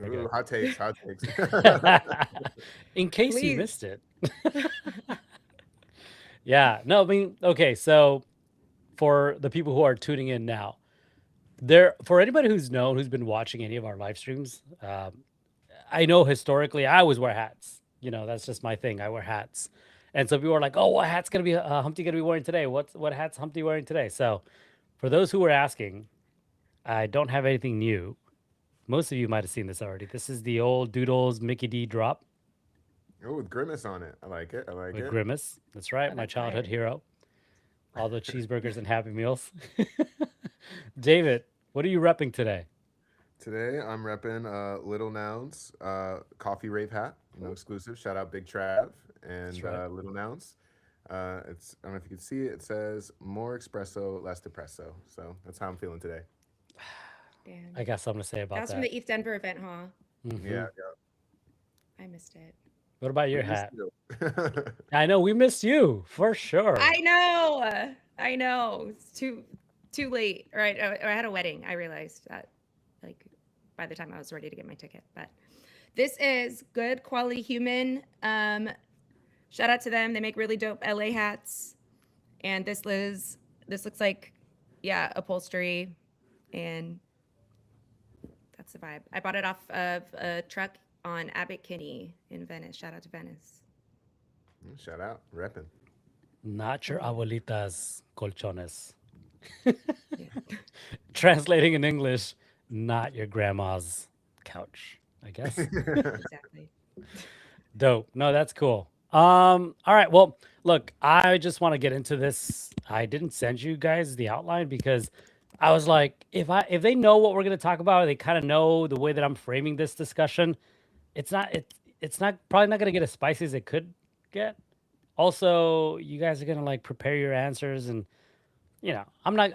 We're Ooh, good. hot takes, hot takes. In case you Please. missed it. Yeah. No, I mean, okay. So for the people who are tuning in now, there for anybody who's been watching any of our live streams, I know historically I always wear hats. That's just my thing. I wear hats, and so people are like, "Oh, what hat's gonna be Humpty gonna be wearing today? What hat's Humpty wearing today?" So for those who were asking, I don't have anything new. Most of you might have seen this already. This is the old Doodles Mickey D drop Oh, with grimace on it. I like it. I like with it. Grimace. That's right, Oh, my that's childhood fire. hero. All the cheeseburgers and Happy Meals. David, what are you repping today? Today I'm repping Little Nouns coffee rave hat, Ooh. exclusive. Shout out Big Trav and That's right. Little Nouns. I don't know if you can see it. It says more espresso, less depresso. So that's how I'm feeling today. I Damn. got something to say That about was from that. the East Denver event, huh? Hmm. Yeah, I missed it. What about we your missed hat? you. I know we missed you for I sure. know. I know. It's too late. Right. I had a wedding. I realized that like by the time I was ready to get my ticket. But this is good quality human. Shout out to them. They make really dope LA hats. And this looks like yeah, upholstery and that's the vibe. I bought it off of a truck on Abbot Kinney in Venice. Shout out to Venice. Shout out, repping. Not your Oh yeah. abuelita's colchones. Yeah. Translating in English, not your grandma's couch, I guess. Exactly. Dope. No, that's cool. All right. Well, look, I just want to get into this. I didn't send you guys the outline because I was like, if they know what we're gonna talk about, they kind of know the way that I'm framing this discussion. It's not probably not gonna get as spicy as it could get. Also, you guys are gonna like prepare your answers, and I'm not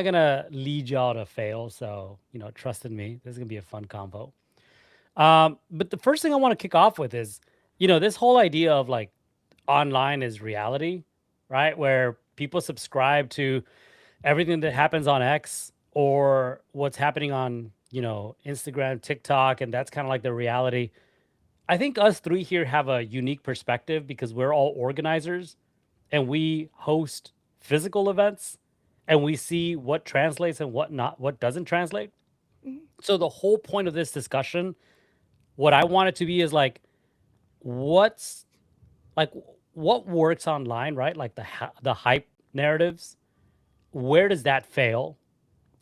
gonna lead y'all to fail. So trust in me. This is gonna be a fun combo. But the first thing I want to kick off with is, this whole idea of like online is reality, right? Where people subscribe to everything that happens on X or what's happening on, Instagram, TikTok, and that's kind of like the reality. I think us three here have a unique perspective because we're all organizers and we host physical events and we see what translates and what doesn't translate. Mhm. So the whole point of this discussion, what I want it to be is like what's like what works online, right? Like the hype narratives. Where does that fail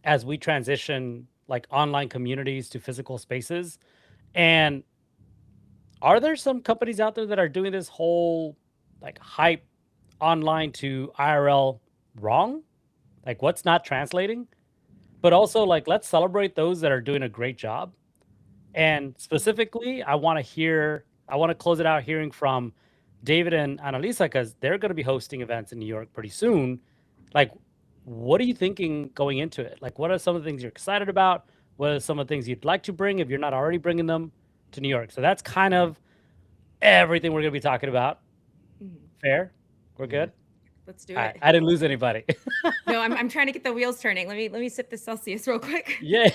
as we transition like online communities to physical spaces? And are there some companies out there that are doing this whole like hype online to IRL wrong? Like what's not translating? But also like let's celebrate those that are doing a great job. And specifically, I want to close it out hearing from David and Annalisa because they're going to be hosting events in New York pretty soon. Like, what are you thinking going into it? Like, what are some of the things you're excited about? What are some of the things you'd like to bring if you're not already bringing them to New York? So that's kind of everything we're going to be talking about. Mhm. Fair? We're Mhm. good? Let's do All right. it. I didn't lose anybody. No, I'm trying to get the wheels turning. Let me sip this Celsius real quick. Yeah.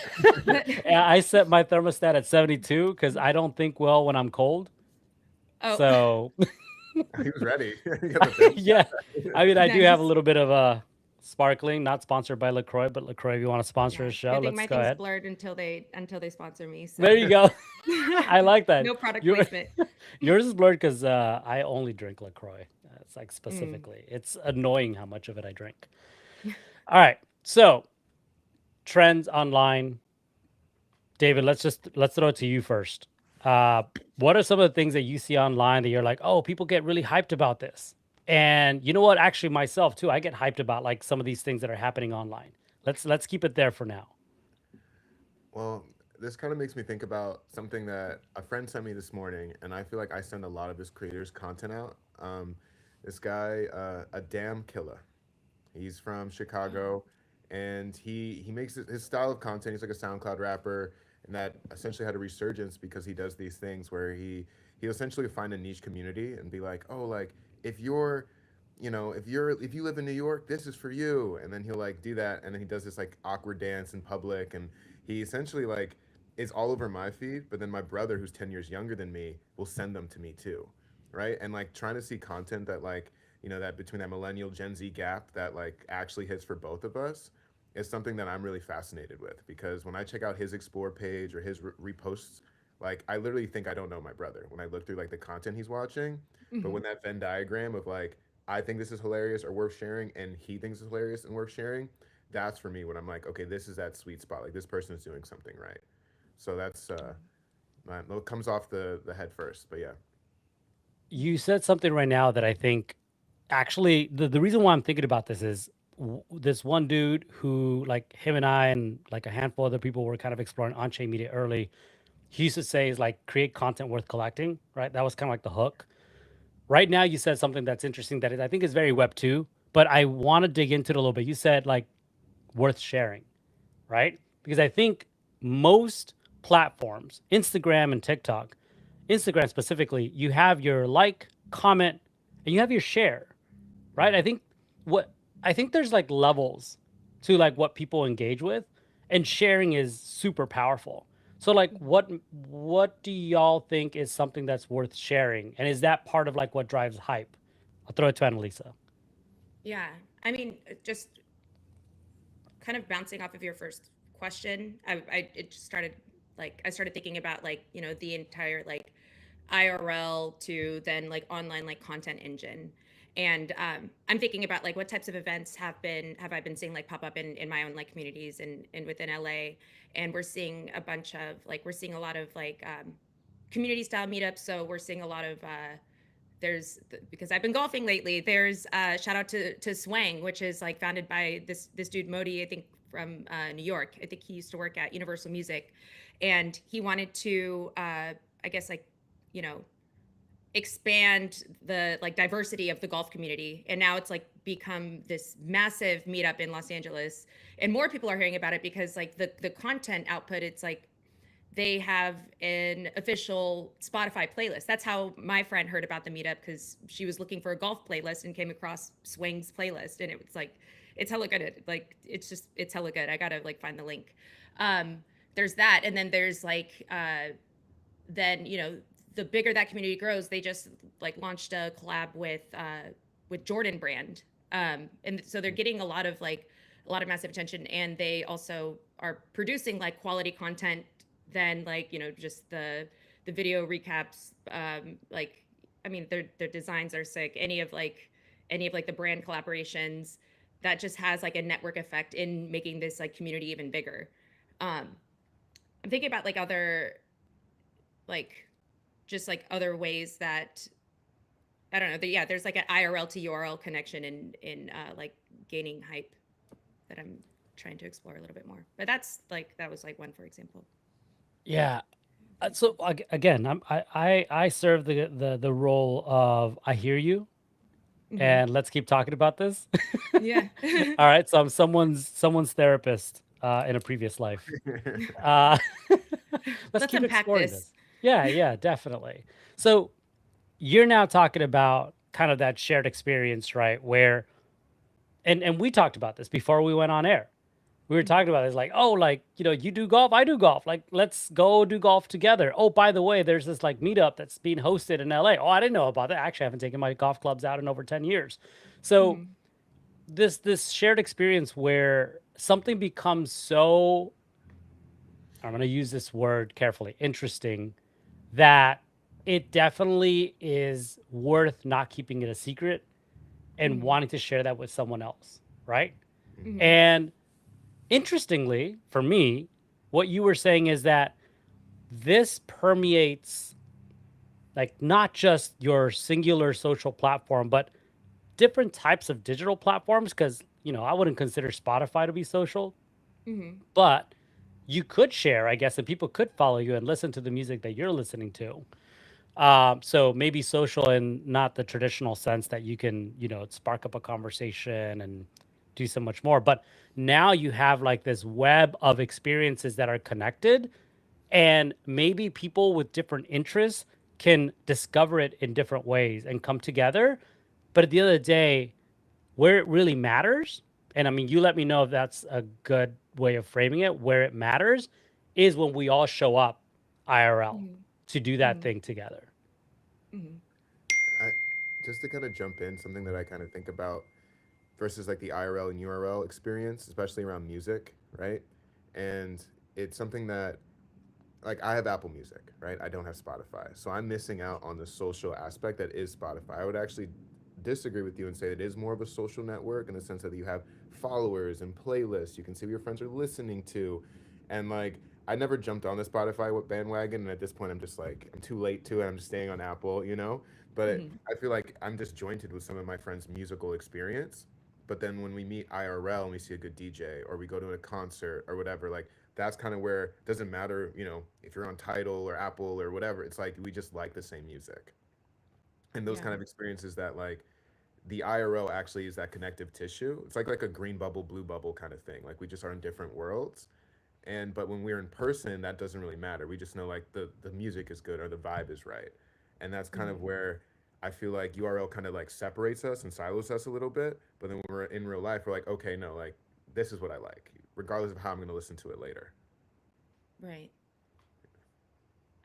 But Yeah, I set my thermostat at 72 because I don't think well when I'm cold. oh, So He was ready. He got the thermostat. yeah, I mean, I do have a nice. little bit of sparkling, not sponsored by Lacroix, but Lacroix, if you want to sponsor Yeah, a show, good thing let's my go thing's ahead. blurred until they sponsor me. There So you go. I like that. no product Your placement. yours is blurred because I only drink Lacroix. It's like Mm. specifically, it's annoying how much of it I drink. All right, so trends online, David. Let's throw it to you first. Uh, what are some of the things that you see online that you're like, oh, people get really hyped about this? And you know what? Actually, myself too, I get hyped about like some of these things that are happening online. Let's keep it there for now. Well, this kind of makes me think about something that a friend sent me this morning, and I feel like I send a lot of his creators content out. This guy, a damn killer. He's from Chicago, and he makes his style of content. He's like a SoundCloud rapper, and that essentially had a resurgence because he does these things where he essentially find a niche community and be like, oh, like if you're, if you live in New York, this is for you, and then he'll like do that, and then he does this like awkward dance in public, and he essentially like is all over my feed, but then my brother, who's 10 years younger than me, will send them to me too. Right. And like trying to see content that, like, that between that millennial Gen Z gap that like actually hits for both of us is something that I'm really fascinated with, because when I check out his explore page or his reposts, like I literally think I don't know my brother when I look through like the content he's watching. But Hmm. when that Venn diagram of like, I think this is hilarious or worth sharing, and he thinks it's hilarious and worth sharing, that's for me when I'm like, okay, this is that sweet spot. Like this person is doing something right. So that's what comes off the head first. But yeah. You said something right now that I think actually the reason why I'm thinking about this is this one dude who, like, him and I and like a handful of other people were kind of exploring on-chain media early. He used to say is like create content worth collecting, right? That was kind of like the hook. Right now, you said something that's interesting that I think is very Web 2, but I want to dig into it a little bit. You said like worth sharing, right? Because I think most platforms, Instagram and TikTok, Instagram specifically, you have your like, comment, and you have your share, right? Mm-hmm. What I think there's like levels to like what people engage with, and sharing is super powerful. So like what do y'all think is something that's worth sharing? And is that part of like what drives hype? I'll throw it to Annalisa. Yeah. I mean, just kind of bouncing off of your first question, I it just started like I started thinking about like the entire like IRL to then like online like content engine. And I'm thinking about like what types of events have I been seeing like pop up in my own like communities and within LA. And we're seeing a bunch of like we're seeing a lot of like community style meetups. So we're seeing a lot of because I've been golfing lately. There's shout out to Swang, which is like founded by this dude Modi, I think from New York. I think he used to work at Universal Music, and he wanted to I guess like you know expand the like diversity of the golf community, and now it's like become this massive meetup in Los Angeles, and more people are hearing about it because like the content output, it's like they have an official Spotify playlist. That's how my friend heard about the meetup, because she was looking for a golf playlist and came across Swing's playlist, and it was like, it's hella good. Like it's hella good. I gotta like find the link. There's that, and then there's like then the bigger that community grows, they just like launched a collab with Jordan Brand, and so they're getting a lot of massive attention, and they also are producing like quality content than like just the video recaps. Like I mean their designs are sick. Any of like the brand collaborations, that just has like a network effect in making this like community even bigger. um I'm thinking about like other like just like other ways that I don't know. Yeah, there's like an IRL to URL connection in like gaining hype that I'm trying to explore a little bit more. But that was like one for example. Yeah. So again, I serve the role of I hear you, Hmm. and let's keep talking about this. Yeah. All right, so I'm someone's therapist in a previous life. Uh, let's Let's keep unpack exploring this. this. Yeah, yeah, definitely. So you're now talking about kind of that shared experience, right? Where and we talked about this before we went on air. We were Hmm. talking about this, like, oh, like, you do golf, I do golf. Like, let's go do golf together. Oh, by the way, there's this like meetup that's being hosted in LA. Oh, I didn't know about that. Actually, I haven't taken my golf clubs out in over 10 years. So Hmm. this shared experience where something becomes so, I'm going to use this word carefully, interesting, that it definitely is worth not keeping it a secret and Hmm. wanting to share that with someone else, right? Mm-hmm. Hmm. And interestingly, for me, what you were saying is that this permeates like not just your singular social platform, but different types of digital platforms. Because, I wouldn't consider Spotify to be social, Hmm. but you could share, I guess, and people could follow you and listen to the music that you're listening to. So maybe social in not the traditional sense that you can, spark up a conversation and do so much more. But now you have like this web of experiences that are connected, and maybe people with different interests can discover it in different ways and come together. But at the end of the day, where it really matters, and I mean, you let me know if that's a good way of framing it, where it matters is when we all show up IRL Mhm. to do that Mhm. thing together. Mhm. I, just to kind of jump in, something that I kind of think about versus like the IRL and URL experience, especially around music, right? And it's something that, like, I have Apple Music, right? I don't have Spotify. So I'm missing out on the social aspect that is Spotify. I would actually disagree with you and say it is more of a social network in the sense that you have followers and playlists. You can see what your friends are listening to. And like, I never jumped on the Spotify bandwagon. And at this point, I'm just like, I'm too late to it. I'm just staying on Apple, you know? But Mhm. I feel like I'm disjointed with some of my friends' musical experience. But then when we meet IRL and we see a good DJ or we go to a concert or whatever, like that's kind of where it doesn't matter, you know, if you're on Tidal or Apple or whatever. It's like we just like the same music. And those Yeah. kind of experiences that like the IRL actually is that connective tissue. It's like a green bubble, blue bubble kind of thing. Like we just are in different worlds. And but when we're in person, that doesn't really matter. We just know like the music is good or the vibe is right. And that's kind of Mhm. where I feel like URL kind of like separates us and silos us a little bit. But then when we're in real life, we're like, okay, no, like this is what I like, regardless of how I'm gonna listen to it later. Right.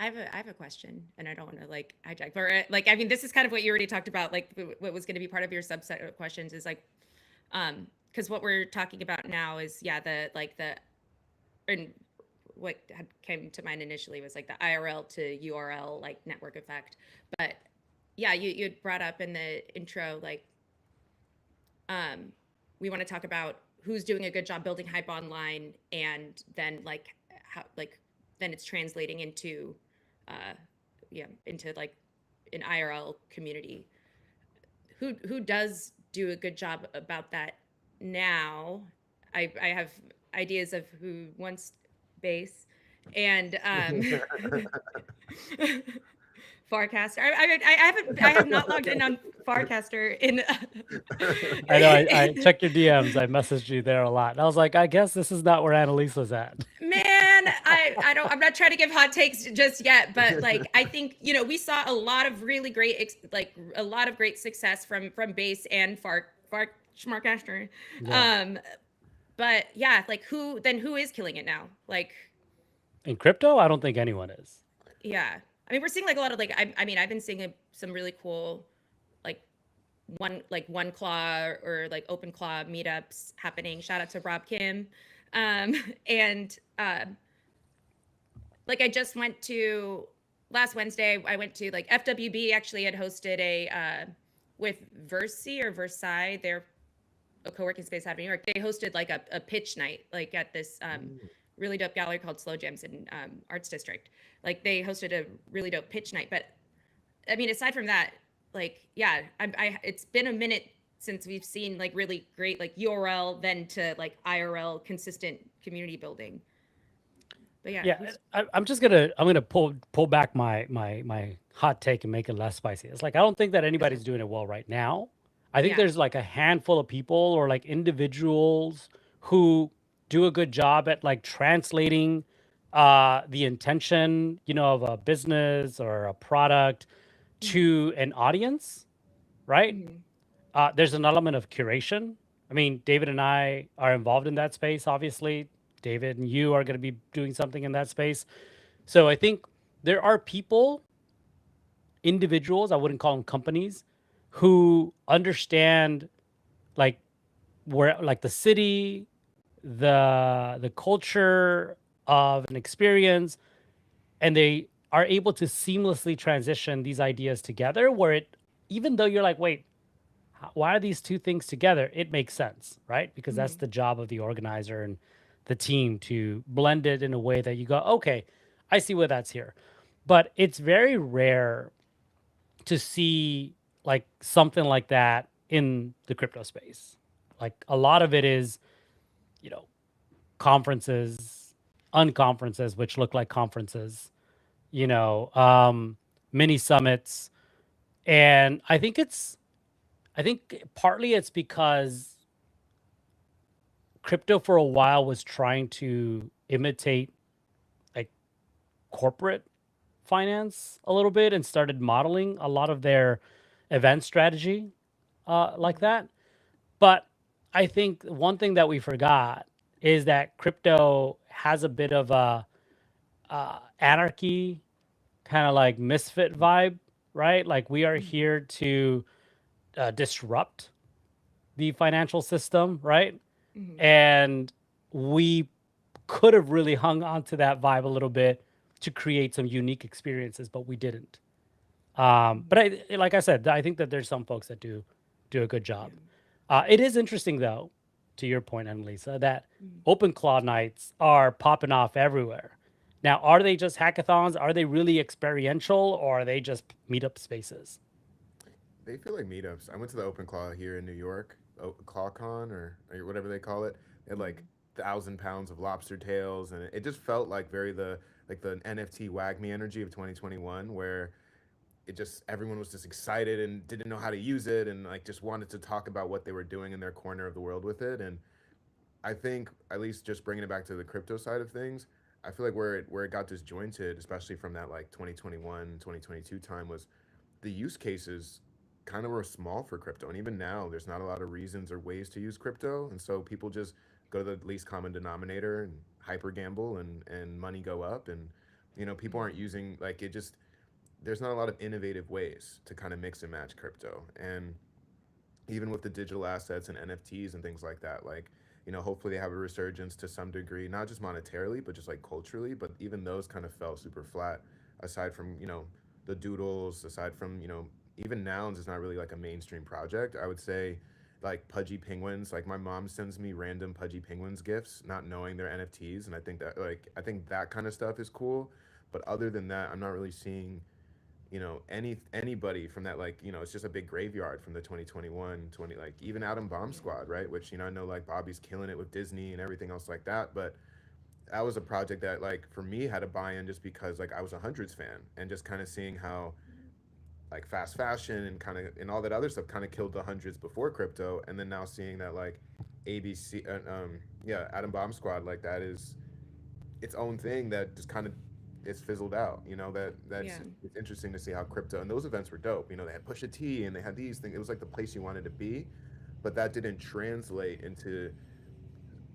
I have a question, and I don't want to like hijack, but like I mean, this is kind of what you already talked about. Like what was going to be part of your subset of questions is like, because what we're talking about now is yeah the like the and what had came to mind initially was like the IRL to URL like network effect, but yeah, you had brought up in the intro like um, we want to talk about who's doing a good job building hype online, and then like how like then it's translating into uh, yeah into like an IRL community. Who does do a good job about that now? I have ideas of who wants base and Farcaster. I have not logged in on Farcaster in I know I checked your DMs. I messaged you there a lot. And I was like, I guess this is not where Annalisa's at. man, I'm not trying to give hot takes just yet, but like I think, you know, we saw a lot of really great like a lot of great success from Base and Fark Schmarkaster. Yeah. Um but yeah, like who is killing it now? Like In crypto, I don't think anyone is. yeah. I mean, we're seeing like a lot of like I mean, I've been seeing some really cool like one claw or like open claw meetups happening. Shout out to Rob Kim. Um and like I just went to last Wednesday. I went to like FWB actually had hosted a with Versi or Versailles, their a co-working space out of New York. They hosted like a pitch night like at this really dope gallery called Slow Jams in Arts District. Like they hosted a really dope pitch night. But I mean, aside from that, like yeah, it's been a minute since we've seen like really great like URL then to like IRL consistent community building. But yeah, Yeah, who's I'm gonna pull back my hot take and make it less spicy. It's like I don't think that okay? anybody's doing it well right now. I think Yeah. there's like a handful of people or like individuals who do a good job at like translating the intention, you know, of a business or a product Mm-hmm. to an audience, right? Mm-hmm. There's an element of curation. I mean, David and I are involved in that space, obviously. David and you are going to be doing something in that space. So I think there are people, individuals, I wouldn't call them companies, who understand like where like the city, the culture of an experience, and they are able to seamlessly transition these ideas together where it even though you're like, wait, why are these two things together? It makes sense, right? Because that's Mm-hmm. the job of the organizer and the team to blend it in a way that you go, okay, I see where that's here. But it's very rare to see like something like that in the crypto space. Like a lot of it is, you know, conferences, unconferences, which look like conferences, you know, mini summits. And I think partly it's because crypto for a while was trying to imitate like corporate finance a little bit and started modeling a lot of their event strategy like that. But I think one thing that we forgot is that crypto has a bit of a anarchy, kind of like misfit vibe, right? Like we are Mhm. here to disrupt the financial system, right? Mhm. And we could have really hung on to that vibe a little bit to create some unique experiences, but we didn't. But Mhm. like I said, I think that there's some folks that do a good Yeah. job. It is interesting though, to your point, Annalisa, that Mhm. open claw nights are popping off everywhere. Now, are they just hackathons? Are they really experiential, or are they just meetup spaces? They feel like meetups. I went to the Open Claw here in New York, ClawCon or whatever they call it. They had like Mhm. 1,000 pounds of lobster tails, and it just felt like very the NFT wag me energy of 2021, where it just everyone was just excited and didn't know how to use it, and like just wanted to talk about what they were doing in their corner of the world with it. And I think at least just bringing it back to the crypto side of things, I feel like where it got disjointed, especially from that like 2021 2022 time, was the use cases kind of were small for crypto. And even now, there's not a lot of reasons or ways to use crypto. And so people just go to the least common denominator and hyper gamble and money go up. And, people aren't Mhm. using like it just, there's not a lot of innovative ways to kind of mix and match crypto. And even with the digital assets and NFTs and things like that, like, hopefully they have a resurgence to some degree, not just monetarily, but just like culturally. But even those kind of fell super flat aside from, the doodles, aside from, even nouns is not really like a mainstream project. I would say like pudgy penguins, like my mom sends me random pudgy penguins gifts, not knowing they're NFTs. And I think that kind of stuff is cool. But other than that, I'm not really seeing anybody from that, like, it's just a big graveyard from the 2021 20, like even Adam Bomb Yeah. Squad, right? Which, I know like Bobby's killing it with Disney and everything else like that, but that was a project that, like, for me had a buy-in just because like I was a hundreds fan, and just kind of seeing how like fast fashion and kind of and all that other stuff kind of killed the hundreds before crypto, and then now seeing that like ABC yeah, Adam Bomb Squad, like that is its own thing that just kind of it's fizzled out. That's Yeah. it's interesting to see how crypto, and those events were dope. They had Pusha T and they had these things. It was like the place you wanted to be, but that didn't translate into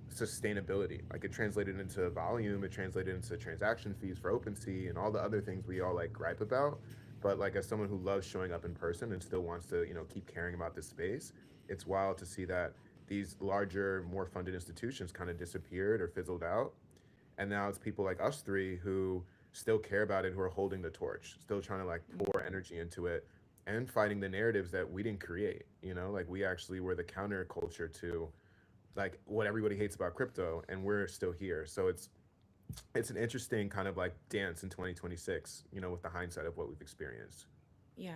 sustainability. Like it translated into volume, it translated into transaction fees for OpenSea and all the other things we all like gripe about. But like as someone who loves showing up in person and still wants to, keep caring about this space, it's wild to see that these larger, more funded institutions kind of disappeared or fizzled out, and now it's people like us three who still care about it, who are holding the torch, still trying to like pour Mhm. energy into it and fighting the narratives that we didn't create. Like we actually were the counterculture to like what everybody hates about crypto, and we're still here. So it's an interesting kind of like dance in 2026, with the hindsight of what we've experienced. Yeah.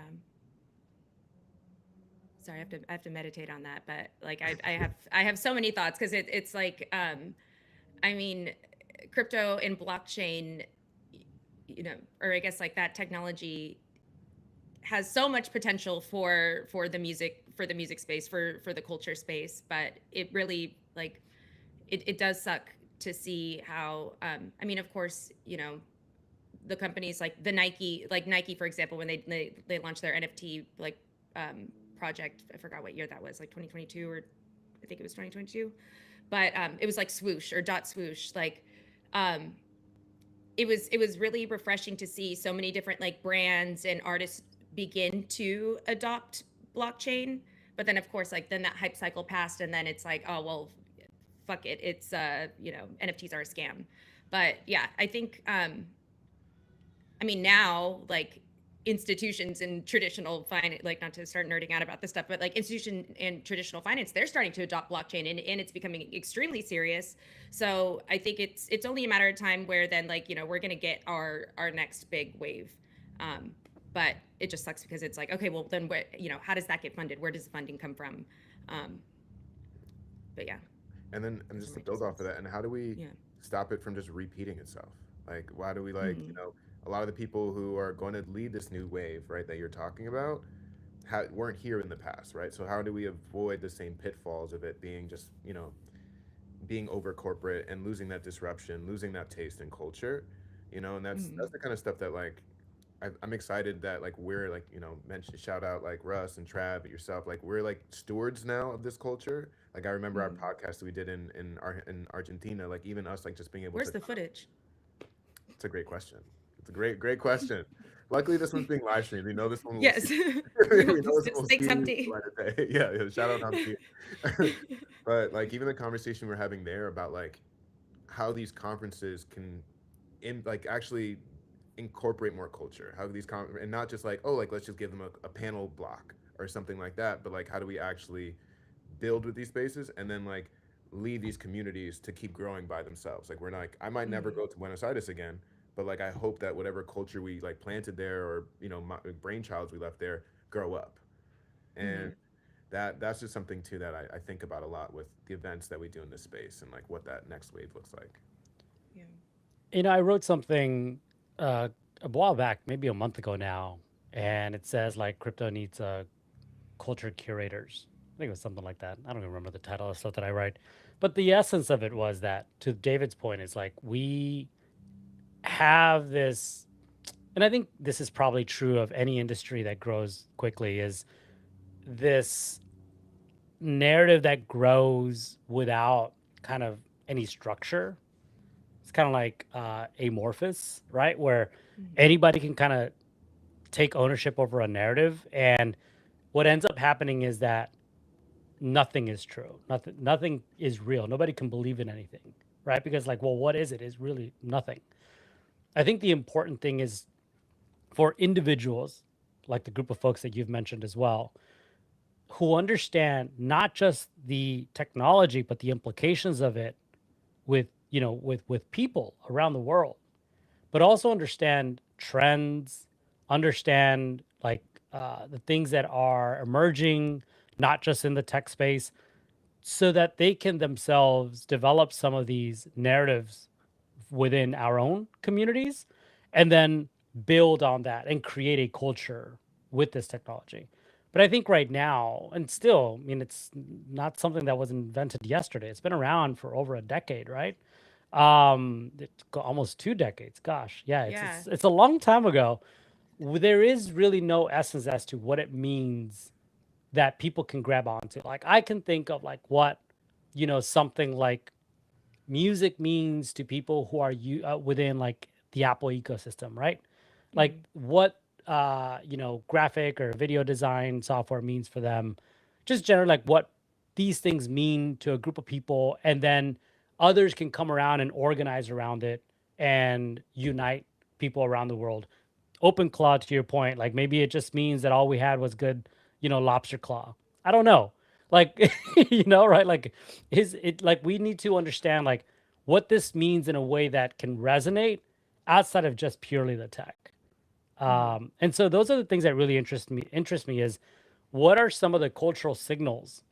Sorry, I have to meditate on that, but like I have so many thoughts because it's like I mean, crypto and blockchain, or I guess like that technology has so much potential for the music space, for the culture space, but it really like it does suck to see how I mean, of course, the companies like Nike, for example, when they launched their NFT like project. I forgot what year that was, like 2022, or I think it was 2022, but it was like swoosh or dot swoosh. Like um, it was really refreshing to see so many different like brands and artists begin to adopt blockchain. But then of course, like then that hype cycle passed, and then it's like, oh well, fuck it, it's NFTs are a scam. But yeah, I think I mean, now, like institutions in traditional finance, like not to start nerding out about this stuff, but like institution and traditional finance, they're starting to adopt blockchain, and it's becoming extremely serious. So I think it's only a matter of time where then like, we're gonna get our next big wave. Um, but it just sucks because it's like, okay, well then what, how does that get funded? Where does the funding come from? Um, but yeah, And those are just to my two build off of cents. that, and how do we Yeah. stop it from just repeating itself? Like, why do we like, Mm-hmm. a lot of the people who are going to lead this new wave, right, that you're talking about, weren't here in the past, right? So how do we avoid the same pitfalls of it being just, being over corporate and losing that disruption, losing that taste and culture, and that's Mm-hmm. the kind of stuff that like I'm excited that like we're like, mention shout out like Russ and Trav, yourself, like we're like stewards now of this culture. Like I remember our Mm-hmm. podcast that we did in Argentina, like even us like just being able Where's to the footage? It's a great question. It's a great question. Luckily, this one's being live streamed. We know this one will see. Yes. We know this one will Thanks, see Humpty. light of day. Yeah, yeah, shout out Humpty. But like even the conversation we're having there about like how these conferences can like actually incorporate more culture. How these and not just like, oh, like let's just give them a panel block or something like that, but like how do we actually build with these spaces and then like lead these communities to keep growing by themselves. Like we're not like, I might never Mhm. go to Buenos Aires again, but like I hope that whatever culture we like planted there or brainchilds we left there grow up. And Mhm. that's just something too that I think about a lot with the events that we do in this space and like what that next wave looks like. Yeah. I wrote something uh, a while back, maybe a month ago now, and it says like crypto needs culture curators. I think it was something like that. I don't even remember the title of stuff that I write, but the essence of it was that, to David's point, is like we have this, and I think this is probably true of any industry that grows quickly, is this narrative that grows without kind of any structure. It's kind of like amorphous, right? Where Mhm. anybody can kind of take ownership over a narrative, and what ends up happening is that nothing is true. Nothing is real. Nobody can believe in anything, right? Because like, well, what is it? Is really nothing. I think the important thing is for individuals, like the group of folks that you've mentioned as well, who understand not just the technology but the implications of it with with people around the world, but also understand trends, understand like the things that are emerging, not just in the tech space, so that they can themselves develop some of these narratives within our own communities and then build on that and create a culture with this technology. But I think right now, and still, I mean, it's not something that was invented yesterday. It's been around for over a decade, right? Almost 2 decades. Gosh, yeah, it's Yeah. it's it's a long time ago. There is really no essence as to what it means that people can grab onto. Like I can think of like what something like music means to people who are within like the Apple ecosystem, right? Like Mhm. what graphic or video design software means for them, just generally like what these things mean to a group of people, and then others can come around and organize around it and unite people around the world. Open claw, to your point, like maybe it just means that all we had was good, lobster claw. I don't know. Like, right? Like, is it like we need to understand like what this means in a way that can resonate outside of just purely the tech. Mhm. And so those are the things that really interest me is what are some of the cultural signals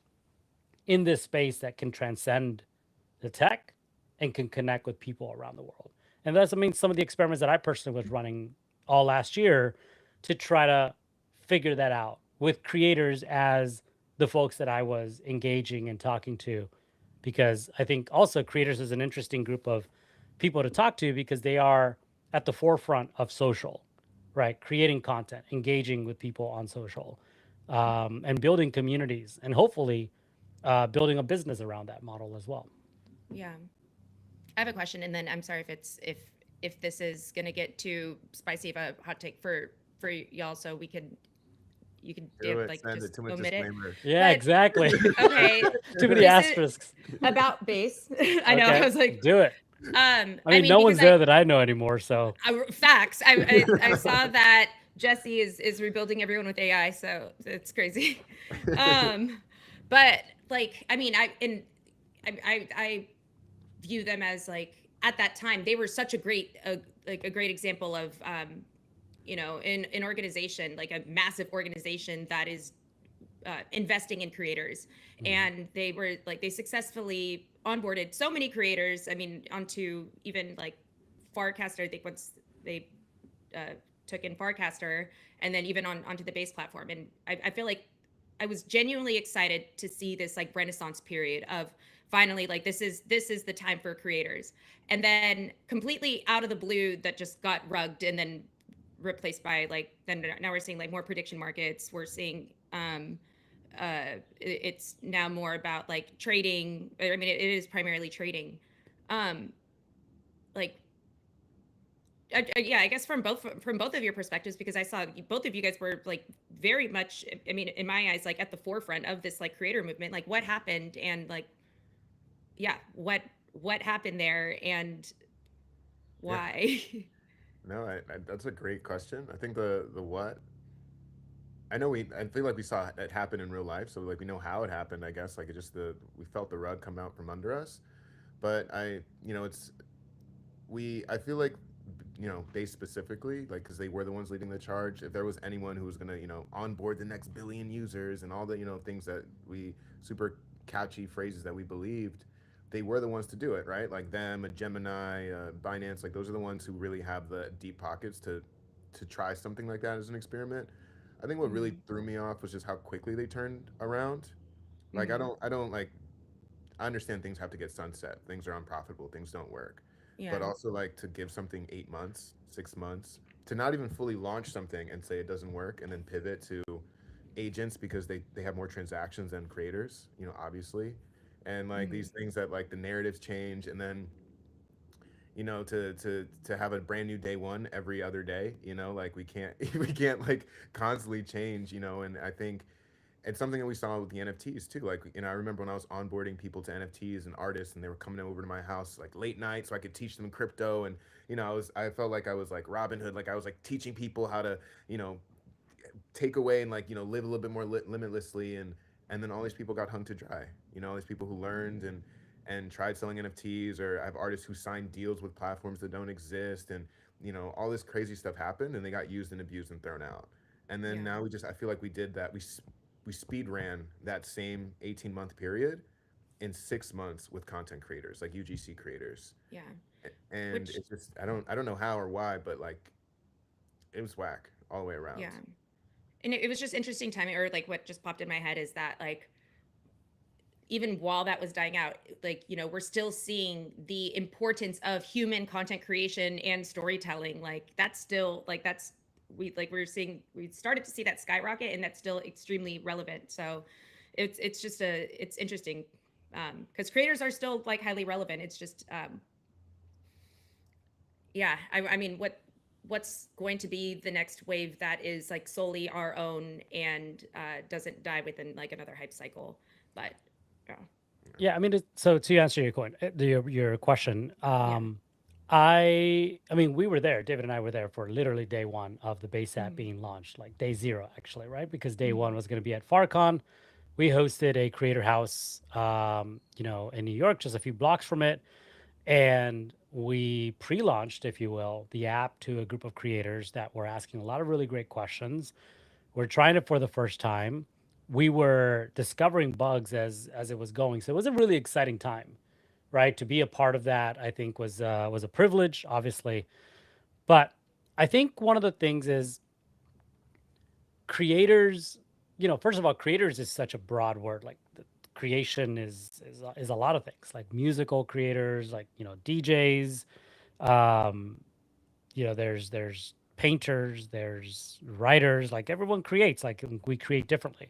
in this space that can transcend the tech and can connect with people around the world. And that's, I mean, some of the experiments that I personally was running all last year to try to figure that out with creators as the folks that I was engaging and talking to. Because I think also creators is an interesting group of people to talk to because they are at the forefront of social, right? Creating content, engaging with people on social, and building communities, and hopefully building a business around that model as well. Yeah. I have a question, and then I'm sorry if it's if this is gonna get too spicy of a hot take for y'all, so we could you could Do it, like send it. just Too much omit it. disclaimer. Yeah, But exactly. okay, Too many this is asterisks. about base. I know. I Okay, was like, do it. I I mean, mean, no because one's there that I know anymore, so facts. I saw that Jesse is rebuilding everyone with AI, so it's crazy. Um, but like, I mean, I view them as like at that time they were such a great like a great example of in an organization like a massive organization that is investing in creators, mhm. and they were like they successfully onboarded so many creators. I mean, onto even like Farcaster. I think once they uh, took in Farcaster, and then even onto the base platform. And I feel like I was genuinely excited to see this like renaissance period of finally like this is the time for creators. And then completely out of the blue, that just got rugged and then replaced by like then now we're seeing like more prediction markets. We're seeing it's now more about like trading. I mean, it is primarily trading. Um, like Yeah, I guess from both of your perspectives, because I saw both of you guys were like very much, I mean, in my eyes, like at the forefront of this like creator movement. Like what happened, and like, yeah, what happened there, and Yeah. why? No, that's a great question. I think the what I know I feel like we saw it happen in real life, so like we know how it happened. I guess like it just the we felt the rug come out from under us. But it's I feel like they specifically like because they were the ones leading the charge. If there was anyone who was gonna onboard the next billion users and all the things that we super catchy phrases that we believed, they were the ones to do it, right? Like them, a Gemini, Binance, like those are the ones who really have the deep pockets to try something like that as an experiment. I think what really Hmm. threw me off was just how quickly they turned around. Like Hmm. I don't like I understand things have to get sunset. Things are unprofitable. Things don't work. Yeah. But also like to give something 8 months, 6 months, to not even fully launch something and say it doesn't work and then pivot to agents because they have more transactions than creators, obviously. And like Hmm. these things that like the narratives change and then to have a brand new day one every other day, like we can't we can't like constantly change, and I think it's something that we saw with the NFTs too. Like, I remember when I was onboarding people to NFTs and artists, and they were coming over to my house like late night, so I could teach them crypto. And I felt like I was like Robin Hood, like I was like teaching people how to, you know, take away and like live a little bit more limitlessly. And then all these people got hung to dry. All these people who learned and tried selling NFTs, or I have artists who signed deals with platforms that don't exist, and all this crazy stuff happened, and they got used and abused and thrown out. And then Yeah. now I feel like we did that. We speed ran that same 18-month period in 6 months with content creators like UGC creators. Yeah. And Which, it's just I don't know how or why, but like it was whack all the way around. yeah. And it was just interesting timing, or like what just popped in my head is that like even while that was dying out, like, we're still seeing the importance of human content creation and storytelling. Like that's still like that's we started to see that skyrocket, and that's still extremely relevant. So it's interesting, because creators are still like highly relevant. It's just yeah, I mean, what's going to be the next wave that is like solely our own, and doesn't die within like another hype cycle. But yeah. Yeah, I mean, so to answer your question, Yeah. I mean, we were there. David and I were there for literally day one of the base app Mhm. being launched, like day zero, actually, right? Because day one Mhm. was going to be at FarCon. We hosted a creator house, in New York, just a few blocks from it, and we pre-launched, if you will, the app to a group of creators that were asking a lot of really great questions. We're trying it for the first time. We were discovering bugs as it was going, so it was a really exciting time, right? To be a part of that, I think was a privilege, obviously. But I think one of the things is creators. First of all, creators is such a broad word. Like the creation is a lot of things, like musical creators, like DJs. Um, there's painters, there's writers. Like everyone creates. Like we create differently.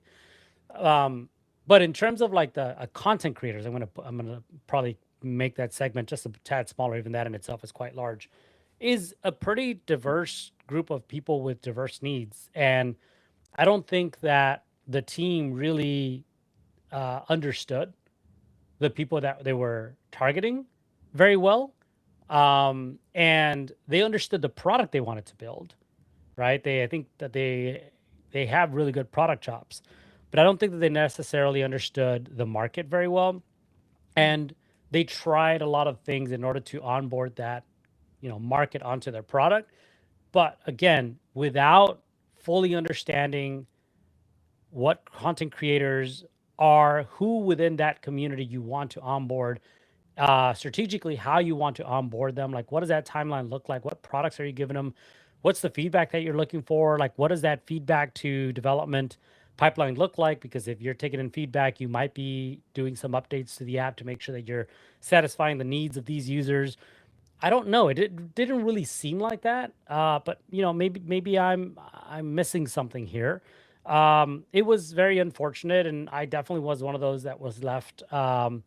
Um, but in terms of like the content creators, I'm gonna probably make that segment just a tad smaller. Even that in itself is quite large. Is a pretty diverse group of people with diverse needs, and I don't think that the team really understood the people that they were targeting very well, and they understood the product they wanted to build. Right? I think that they have really good product chops, but I don't think that they necessarily understood the market very well, Mhm. and they tried a lot of things in order to onboard that market onto their product. But again, without fully understanding what content creators are, who within that community you want to onboard, strategically how you want to onboard them. Like, what does that timeline look like? What products are you giving them? What's the feedback that you're looking for? Like, what does that feedback to development pipeline look like? Because if you're taking in feedback, you might be doing some updates to the app to make sure that you're satisfying the needs of these users. I don't know. Didn't really seem like that. But maybe I'm missing something here. It was very unfortunate, and I definitely was one of those that was left, kind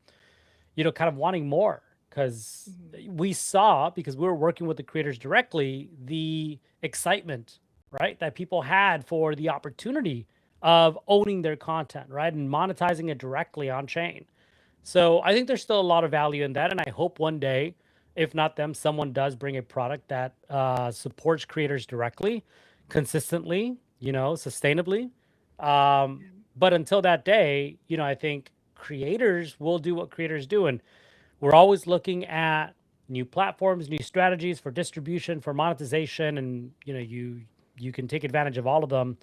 of wanting more. because Mhm. we saw, because we were working with the creators directly, the excitement, right, that people had for the opportunity of owning their content, right, and monetizing it directly on chain. So I think there's still a lot of value in that, and I hope one day, if not them, someone does bring a product that supports creators directly, consistently, sustainably. Um, Yeah. but until that day, I think creators will do what creators do, and we're always looking at new platforms, new strategies for distribution, for monetization, and you can take advantage of all of them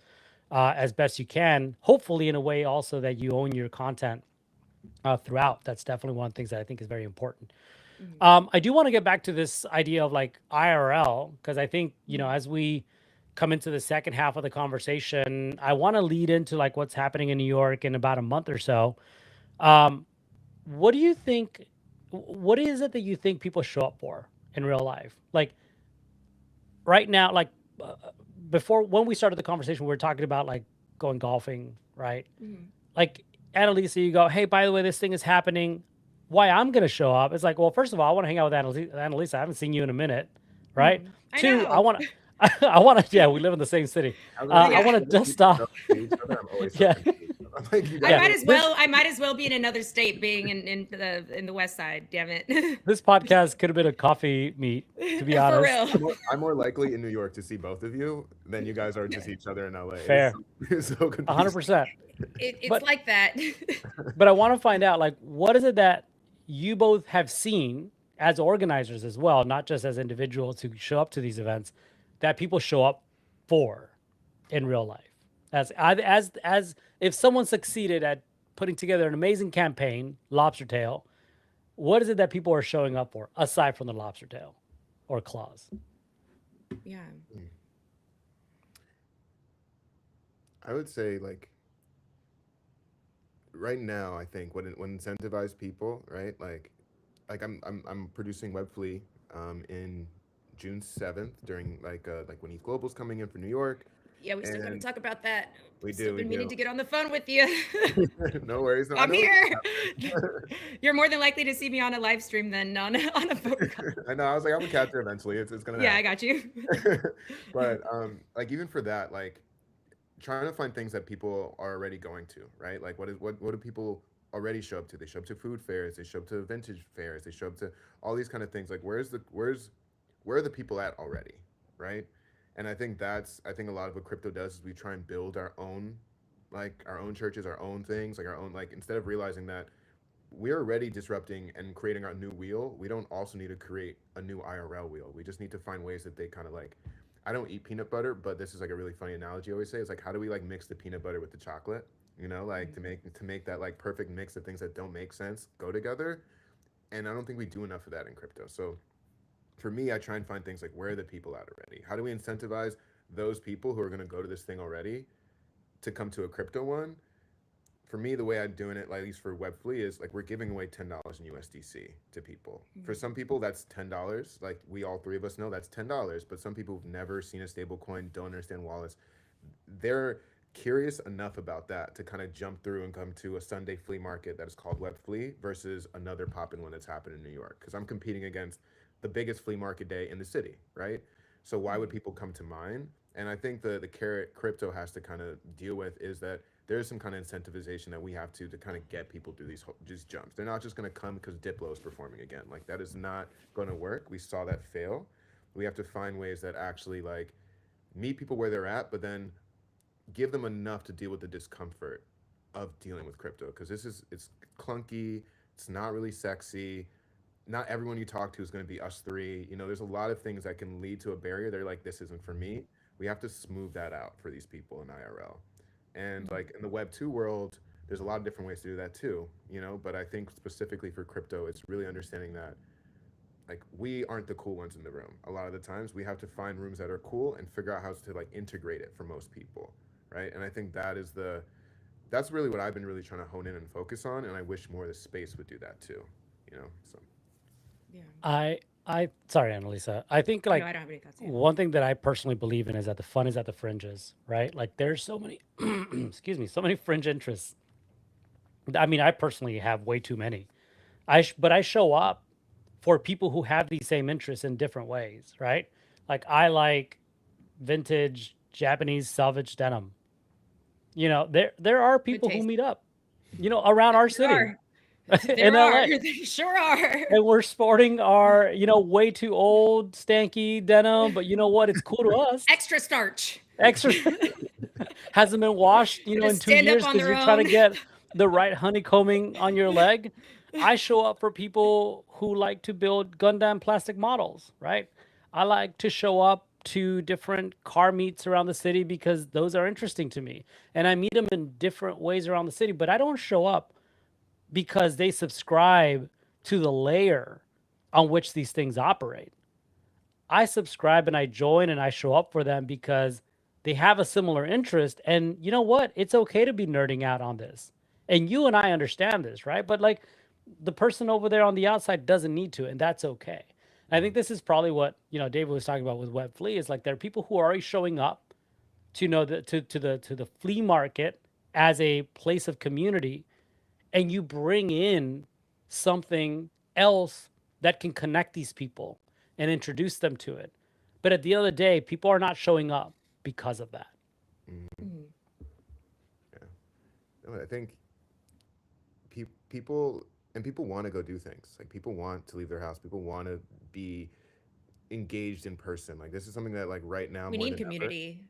as best you can. Hopefully, in a way also that you own your content throughout. That's definitely one of the things that I think is very important. Mhm. I do want to get back to this idea of like IRL because I think Mhm. as we come into the second half of the conversation, I want to lead into like what's happening in New York in about a month or so. Um, what do you think? What is it that you think people show up for in real life? Like right now, like uh, before when we started the conversation, we were talking about like going golfing, right? Mhm. Like Annalisa, you go, hey, by the way, this thing is happening. Why I'm going to show up? It's like, well, first of all, I want to hang out with Annalisa. I haven't seen you in a minute, right? Mhm. I Two, I know. want to, I want to, yeah, we live in the same city. I was gonna say, I Yeah. want to whenever dust people off. don't see each other, I'm always so Yeah, confused. I'm like, you I guys yeah. might are. as well. I might as well be in another state, being in the West Side. Damn it. This podcast could have been a coffee meet, to be For honest. real. I'm more likely in New York to see both of you than you guys are to see each other in LA. It is Fair, it's so a hundred confusing. percent. It's But like that. but I want to find out like what is it that you both have seen as organizers as well, not just as individuals who show up to these events, that people show up for in real life. As if someone succeeded at putting together an amazing campaign, Lobster Tail, what is it that people are showing up for aside from the lobster tail or claws? Yeah. Mm. I would say like right now, I think when incentivize people, right? Like I'm producing Webflea in June 7th during like when Eat Global's coming in for New York, Yeah, we still got to and talk about that. we Still do we been meaning do. to get on the phone with you. No worries. No, I I'm know it's here. gonna happen. You're more than likely to see me on a live stream than on a phone call. I know. I was like, I'm gonna catch her eventually. It's gonna Yeah, I happen. got you. But like even for that, like trying to find things that people are already going to, right? Like what do people already show up to? They show up to food fairs, they show up to vintage fairs, they show up to all these kind of things. Like where are the people at already, right? And I think a lot of what crypto does is we try and build our own churches, our own things, like our own like instead of realizing that we're already disrupting and creating our new wheel. We don't also need to create a new IRL wheel. We just need to find ways that they kind of like. I don't eat peanut butter, but this is like a really funny analogy I always say. It's like how do we like mix the peanut butter with the chocolate? You know, like to make that like perfect mix of things that don't make sense go together. And I don't think we do enough of that in crypto. So for me, I try and find things like where are the people at already? How do we incentivize those people who are going to go to this thing already to come to a crypto one? For me, the way I'm doing it, like, at least for Webflea, is like we're giving away $10 in USDC to people. For some people, that's $10. Like we all three of us know that's $10. But some people who've never seen a stable coin, don't understand wallets, they're curious enough about that to kind of jump through and come to a Sunday flea market that is called Webflea versus another poppin' one that's happened in New York. Because I'm competing against the biggest flea market day in the city, right? So why would people come to mine? And I think the carrot crypto has to kind of deal with is that there's some kind of incentivization that we have to kind of get people through these jumps. They're not just going to come because Diplo is performing again. Like that is not going to work. We saw that fail. We have to find ways that actually like meet people where they're at, but then give them enough to deal with the discomfort of dealing with crypto because it's clunky. It's not really sexy. Not everyone you talk to is going to be us three. You know, there's a lot of things that can lead to a barrier. They're like, this isn't for me. We have to smooth that out for these people in IRL. And like in the Web 2 world, there's a lot of different ways to do that too, you know. But I think specifically for crypto, it's really understanding that like we aren't the cool ones in the room. A lot of the times we have to find rooms that are cool and figure out how to like integrate it for most people, right? And I think that's really what I've been really trying to hone in and focus on, and I wish more of the space would do that too, you know. So Yeah. I sorry, Annalisa. I think No, like I don't have any thoughts. Yeah. one thing that I personally believe in is that the fun is at the fringes, right? Like there's so many, excuse me, so many fringe interests. I mean, I personally have way too many. But I show up for people who have these same interests in different ways, right? Like I like vintage Japanese salvage denim. You know, there are Good people who taste. meet up, you know, around our There city are. in There are. LA. There sure are. And we're sporting our, you know, way too old stanky denim, but you know what? It's cool to us. Extra starch. Extra hasn't been washed, you They know, in just two stand up years on because their you're trying to own. get the right honeycombing on your leg. I show up for people who like to build Gundam plastic models, right? I like to show up to different car meets around the city because those are interesting to me. And I meet them in different ways around the city, but I don't show up because they subscribe to the layer on which these things operate. I subscribe and I join and I show up for them because they have a similar interest. And you know what? It's okay to be nerding out on this. And you and I understand this, right? But like the person over there on the outside doesn't need to, and that's okay. And I think this is probably what, you know, David was talking about with Web Flea is like there are people who are already showing up to know the to the flea market as a place of community, and you bring in something else that can connect these people and introduce them to it. But at the end of the day, people are not showing up because of that. Mm-hmm. Mhm. Yeah. No, I think people and people want to go do things. Like people want to leave their house. People want to be engaged in person. Like this is something that like right now We more need than ever. community.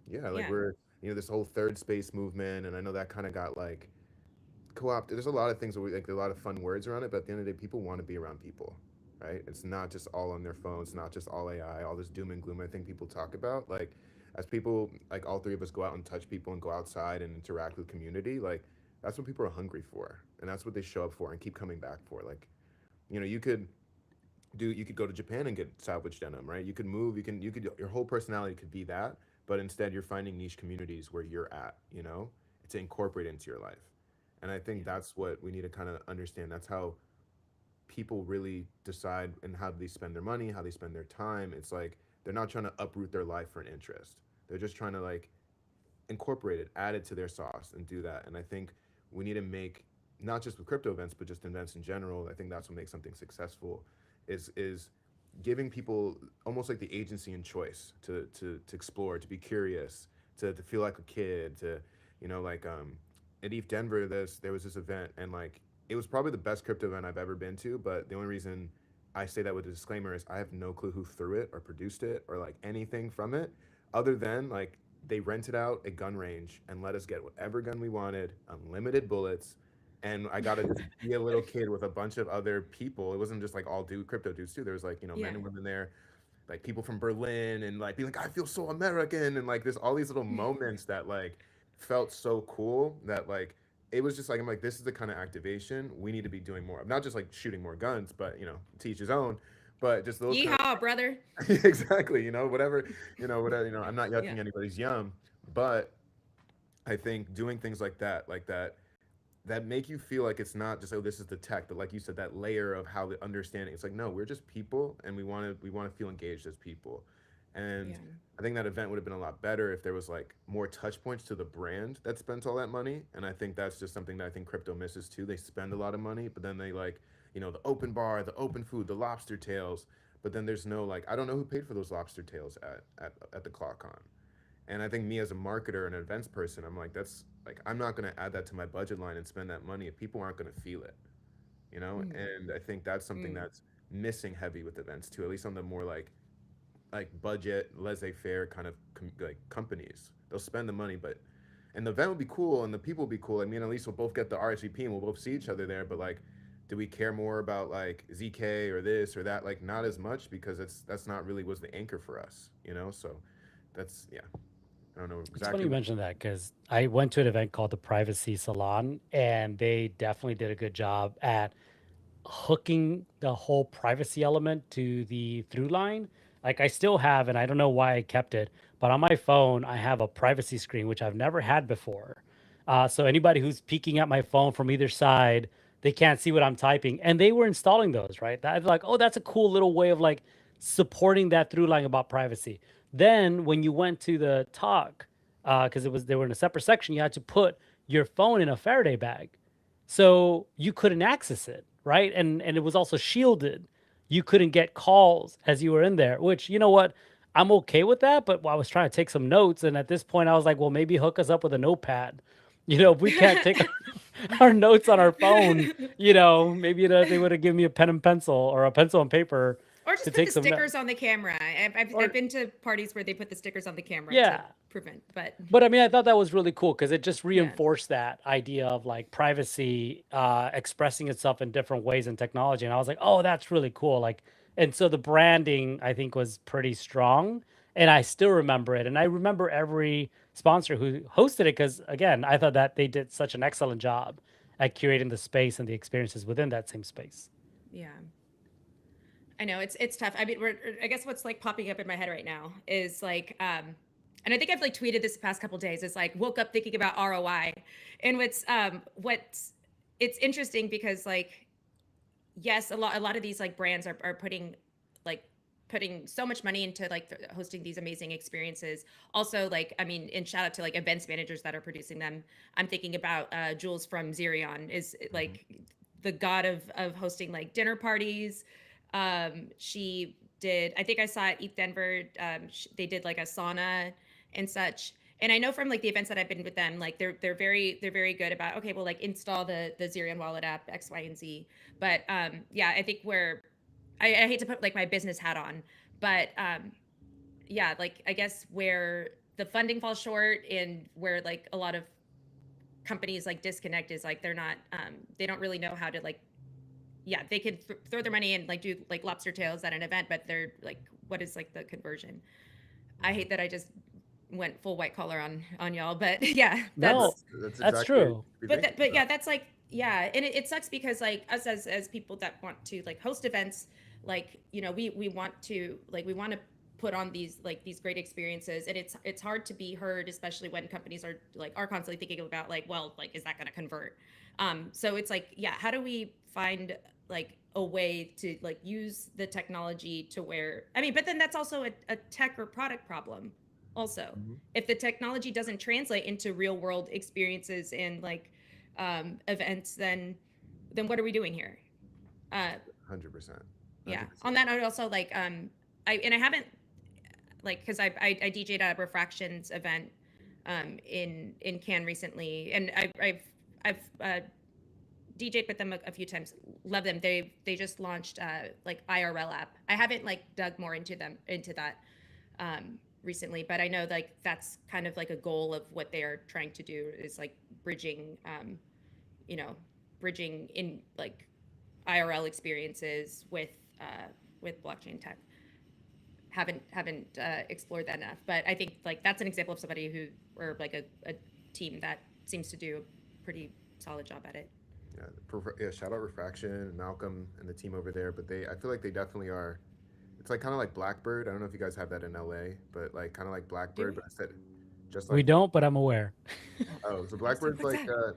Yeah, like Yeah. we're this whole third space movement, and I know that kind of got like co-opted. There's a lot of things that we like, a lot of fun words around it, but at the end of the day, people want to be around people, right? It's not just all on their phones, not just all AI, all this doom and gloom. I think people talk about like as people like all three of us go out and touch people and go outside and interact with community, like that's what people are hungry for, and that's what they show up for and keep coming back for. Like you could go to Japan and get salvage denim, right? You could move, you could your whole personality could be that, but instead you're finding niche communities where you're at, to incorporate into your life. And I think that's what we need to kind of understand. That's how people really decide and how they spend their money, how they spend their time. It's like they're not trying to uproot their life for an interest. They're just trying to like incorporate it, add it to their sauce and do that. And I think we need to make not just with crypto events, but just events in general. I think that's what makes something successful is giving people almost like the agency and choice to explore, to be curious, to feel like a kid, to like at ETH Denver there was this event, and like it was probably the best crypto event I've ever been to, but the only reason I say that with a disclaimer is I have no clue who threw it or produced it or like anything from it other than like they rented out a gun range and let us get whatever gun we wanted, unlimited bullets, and I got to just be a little kid with a bunch of other people. It wasn't just like all dude crypto dudes too. There was like men Yeah. and women there, like people from Berlin, and like be like I feel so American, and like there's all these little moments that like felt so cool that like it was just like I'm like this is the kind of activation we need to be doing more of. Not just like shooting more guns, but to each his own. But just those kind Yeehaw, brother. of exactly, whatever, whatever, I'm not Yeah. yucking anybody's yum, but I think doing things like that make you feel like it's not just, oh, this is the tech, but like you said, that layer of how the understanding, it's like, no, we're just people, and we want to feel engaged as people. And Yeah. I think that event would have been a lot better if there was like more touch points to the brand that spent all that money. And I think that's just something that I think crypto misses too. They spend a lot of money, but then they like, the open bar, the open food, the lobster tails, but then there's no like, I don't know who paid for those lobster tails at the ClawCon. And I think me as a marketer and an events person, I'm like, that's like, I'm not going to add that to my budget line and spend that money if people aren't going to feel it. Mm. And I think that's something Mm. that's missing heavy with events too, at least on the more like budget, laissez-faire kind of like companies. They'll spend the money, but and the event will be cool and the people will be cool. I mean, at least we'll both get the RSVP and we'll both see each other there. But like, do we care more about like ZK or this or that? Like, not as much because that's not really was the anchor for us. So that's yeah. I don't know It's funny exactly you what. mentioned that because I went to an event called the Privacy Salon, and they definitely did a good job at hooking the whole privacy element to the through line. Like I still have, and I don't know why I kept it, but on my phone I have a privacy screen which I've never had before. So anybody who's peeking at my phone from either side, they can't see what I'm typing. And they were installing those, right? That like, oh, that's a cool little way of like supporting that through line about privacy. Then when you went to the talk, because they were in a separate section, you had to put your phone in a Faraday bag so you couldn't access it, right? And it was also shielded. you couldn't get calls as you were in there, which, you know what? I'm okay with that, but I was trying to take some notes, and at this point I was like, well, maybe hook us up with a notepad. If we can't take our notes on our phone, maybe they would have given me a pen and pencil or a pencil and paper Or to just put take the some notes. stickers on the camera. I've Or been to parties where they put the stickers on the camera to yeah, prevent, but but I mean, I thought that was really cool because it just yeah. reinforced that idea of like privacy expressing itself in different ways in technology. And I was like, oh, that's really cool. Like, and so the branding I think was pretty strong, and I still remember it. And I remember every sponsor who hosted it because, again, I thought that they did such an excellent job at curating the space and the experiences within that same space. Yeah. I know it's tough. I mean, I guess what's like popping up in my head right now is like, and I think I've like tweeted this the past couple days. Is like woke up thinking about ROI, and what's it's interesting because like, yes, a lot of these like brands are like putting so much money into like hosting these amazing experiences. Also, like, I mean, and shout out to like events managers that are producing them. I'm thinking about Jules from Zerion is Mhm. like the god of hosting like dinner parties. She did. I think I saw at ETH Denver. They did like a sauna and such. And I know from like the events that I've been with them, like they're very good about, okay, well, like install the Zerion wallet app X, Y, and Z. But yeah, I think where I hate to put like my business hat on, but yeah, like I guess where the funding falls short and where like a lot of companies like disconnect is like they don't really know how to like, yeah, they could throw their money and like do like lobster tails at an event, but they're like, what is like the conversion? I hate that I just went full white collar on y'all, but yeah, No, That's that's exactly what true. we but think that, but about. yeah, that's like, yeah, and it sucks because like us as people that want to like host events, like we want to put on these great experiences, and it's hard to be heard, especially when companies are constantly thinking about like, well, like, is that going to convert? So it's like, yeah, how do we find like a way to like use the technology to where, I mean, but then that's also a tech or product problem also. Mhm. If the technology doesn't translate into real world experiences and like events, then what are we doing here? uh 100%. yeah, 100%. on that note also, like, I haven't, like, because I DJ'd at a refractions event in Cannes recently, and I've DJ'd with them a few times. Love them. They just launched like IRL app. I haven't like dug more into that recently, but I know like that's kind of like a goal of what they are trying to do is like bridging, you know, bridging in like IRL experiences with blockchain tech. Haven't explored that enough, but I think like that's an example of somebody who, or like a team that seems to do a pretty solid job at it. Yeah, yeah. Shout out Refraction and Malcolm and the team over there. But I feel like they definitely are. It's like kind of like Blackbird. I don't know if you guys have that in LA, but like kind of like Do Blackbird, we? but instead, just We like don't, but I'm aware. oh, so Let's see. Blackbird's What's like that?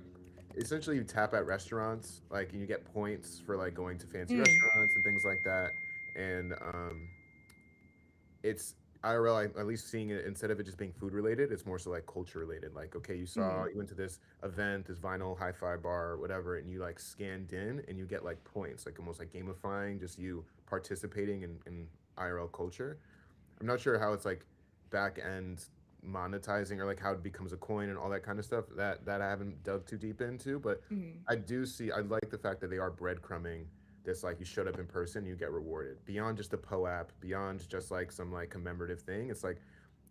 essentially you tap at restaurants, like, and you get points for like going to fancy Mm. restaurants and things like that. And it's IRL, at least seeing it instead of it just being food related, it's more so like culture related. Like, okay, Mm. you went to this event, this vinyl hi-fi bar, or whatever, and you like scanned in and you get like points, like almost like gamifying just you participating in IRL culture. I'm not sure how it's like back end monetizing or like how it becomes a coin and all that kind of stuff. That I haven't dug too deep into, but Mm. I like the fact that they are breadcrumbing this, like, you showed up in person, you get rewarded beyond just a app, beyond just like some like commemorative thing. It's like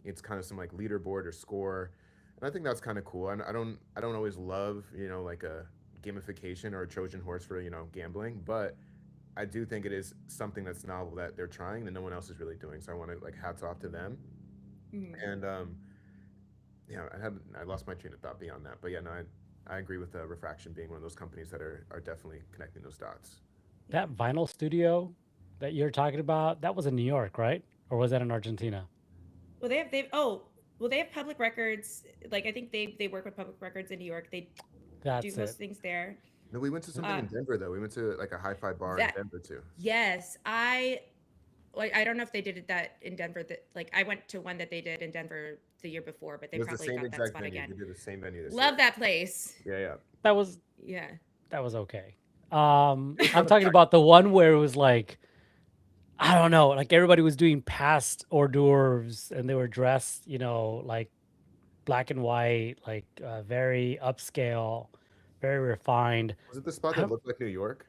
it's kind of some like leaderboard or score, and I think that's kind of cool. I don't always love like a gamification or a Trojan horse for gambling, but I do think it is something that's novel that they're trying that no one else is really doing. So I want to like hats off to them. Mm. And yeah, I lost my train of thought beyond that, but yeah, no, I agree with Refraction being one of those companies that are definitely connecting those dots. Yeah. That vinyl studio that you're talking about, that was in New York, right? Or was that in Argentina? Well, they've oh, well, they have public records. Like, I think they work with public records in New York. They do That's it. host things there. No, we went to something in Um, Denver though. We went to like a hi-fi bar in that Denver too. Yes, I like. I don't know if they did that in Denver. That, like, I went to one that they did in Denver the year before, but It they was the probably same got that exact spot venue. They again. did the same venue this year. Love that place. Yeah, yeah. That was Yeah. that was okay. It was I'm kind of talking packed. about the one where it was like I don't know, like everybody was doing past hors d'oeuvres and they were dressed, like black and white, like very upscale, very refined. Was it the spot I that don't, looked like New York?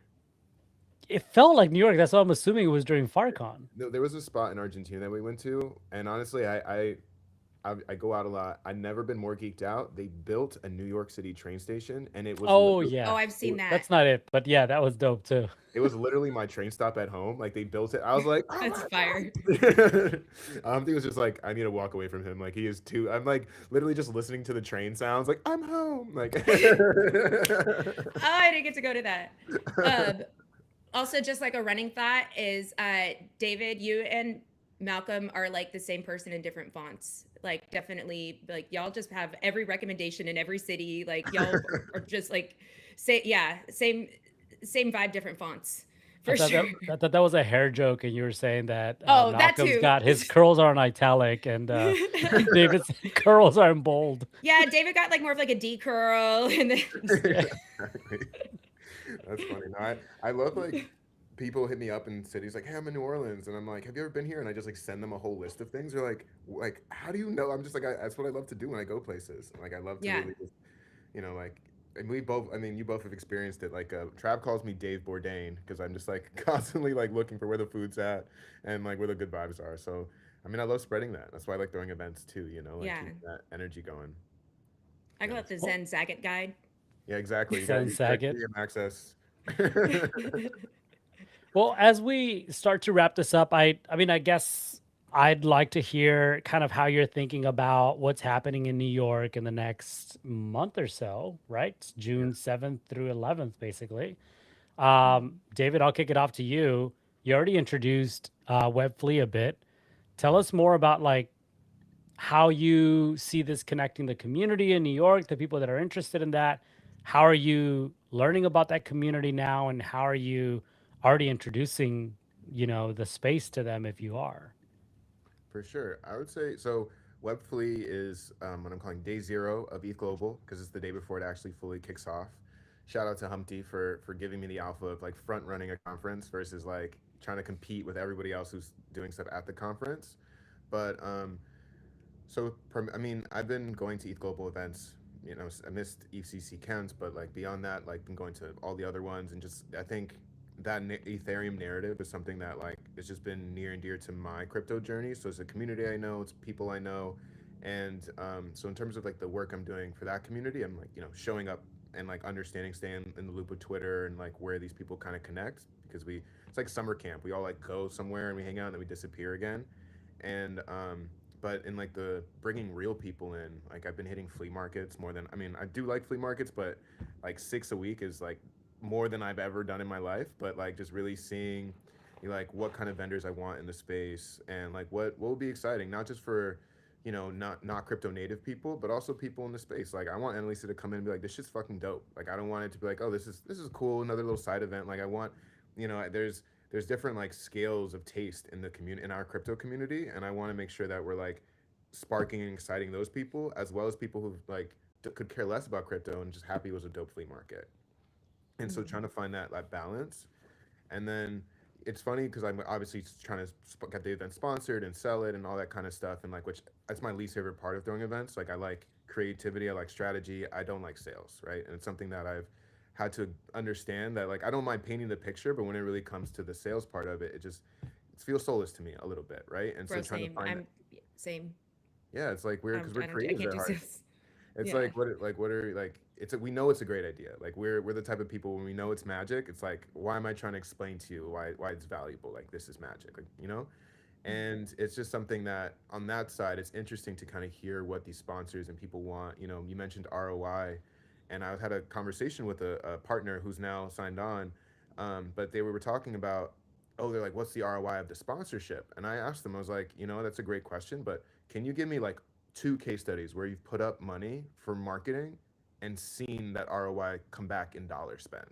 it felt like New York. That's what I'm assuming it was during FarCon. No, there was a spot in Argentina that we went to, and honestly, I go out a lot. I've never been more geeked out. They built a New York City train station, and it was Oh literally, Oh, yeah, I've seen that. that's not it, but yeah, that was dope too. it was literally my train stop at home. Like they built it. I was like, oh That's my fire. god. I think it was just like I need to walk away from him. Like he is too. I'm like literally just listening to the train sounds. Like I'm home. Like Oh, I didn't get to go to that. Um, Also, just like a running thought is David, you and Malcolm are like the same person in different fonts. Like definitely like y'all just have every recommendation in every city. Like y'all are just like say yeah, same vibe, different fonts. I For thought that sure. I thought that was a hair joke, and you were saying that Oh, that Malcolm's too. got his curls are in italic, and David's curls are in bold. Yeah, David got like more of like a D curl and then Yeah. exactly. That's funny. No, I love like people hit me up in cities like, "Hey, I'm in New Orleans," and I'm like, "Have you ever been here?" And I just like send them a whole list of things. They're like, how do you know? I'm just like, that's what I love to do when I go places. Like, I love to yeah. really just, like, and we both. I mean, you both have experienced it. Like, Trav calls me Dave Bourdain because I'm just like constantly like looking for where the food's at and like where the good vibes are. So, I mean, I love spreading that. That's why I like throwing events too. Like Yeah. keeping that energy going. I call Yeah. it the Well, Zen Zagat guide. Yeah, exactly. Zen You got Saget. DM access. Well, as we start to wrap this up, I mean, I guess I'd like to hear kind of how you're thinking about what's happening in New York in the next month or so, right? It's Yeah, June 7th through 11th, basically. Mhm. David, I'll kick it off to you. You already introduced Webflea a bit. Tell us more about like how you see this connecting the community in New York, the people that are interested in that. How are you learning about that community now, and how are you already introducing, the space to them if you are? for sure. I would say so. Webflea is what I'm calling day zero of ETH Global because it's the day before it actually fully kicks off. Shout out to Humpty for giving me the alpha of like front running a conference versus like trying to compete with everybody else who's doing stuff at the conference. But I mean, I've been going to ETH Global events. I missed ECC Kent, but like beyond that, like been going to all the other ones, and just I think that Ethereum narrative is something that like it's just been near and dear to my crypto journey. So it's a community I know, it's people I know, and so in terms of like the work I'm doing for that community, I'm like showing up and like understanding, staying in the loop with Twitter and like where these people kind of connect because it's like summer camp. We all like go somewhere and we hang out and then we disappear again, and but in like the bringing real people in, like I've been hitting flea markets more than, I mean, I do like flea markets, but like 6 a week is like more than I've ever done in my life. But like just really seeing like what kind of vendors I want in the space and like what will be exciting, not just for not crypto native people, but also people in the space. Like I want Annalisa to come in and be like, this shit's fucking dope. Like I don't want it to be like, oh, this is cool, another little side event. Like I want, there's different like scales of taste in the community, in our crypto community, and I want to make sure that we're like sparking and exciting those people as well as people who like could care less about crypto and just happy it was a dope flea market. And so trying to find that balance. And then it's funny because I'm obviously trying to get the event sponsored and sell it and all that kind of stuff, and like which that's my least favorite part of throwing events. Like I like creativity, I like strategy, I don't like sales, right? And it's something that I've had to understand that like I don't mind painting the picture, but when it really comes to the sales part of it, it feels soulless to me a little bit, right? And so Bro, trying to same. find I'm same. yeah, it's like weird because we're I creatives can't at do heart. sales. It's Yeah. what are like we know it's a great idea. Like we're the type of people when we know it's magic, it's like why am I trying to explain to you why it's valuable? Like this is magic, like. And it's just something that on that side it's interesting to kind of hear what these sponsors and people want. You mentioned ROI, and I had a conversation with a partner who's now signed on, but they were talking about, oh, they're like, what's the ROI of the sponsorship? And I asked them, I was like, that's a great question, but can you give me like two case studies where you've put up money for marketing and seen that ROI come back in dollar spend,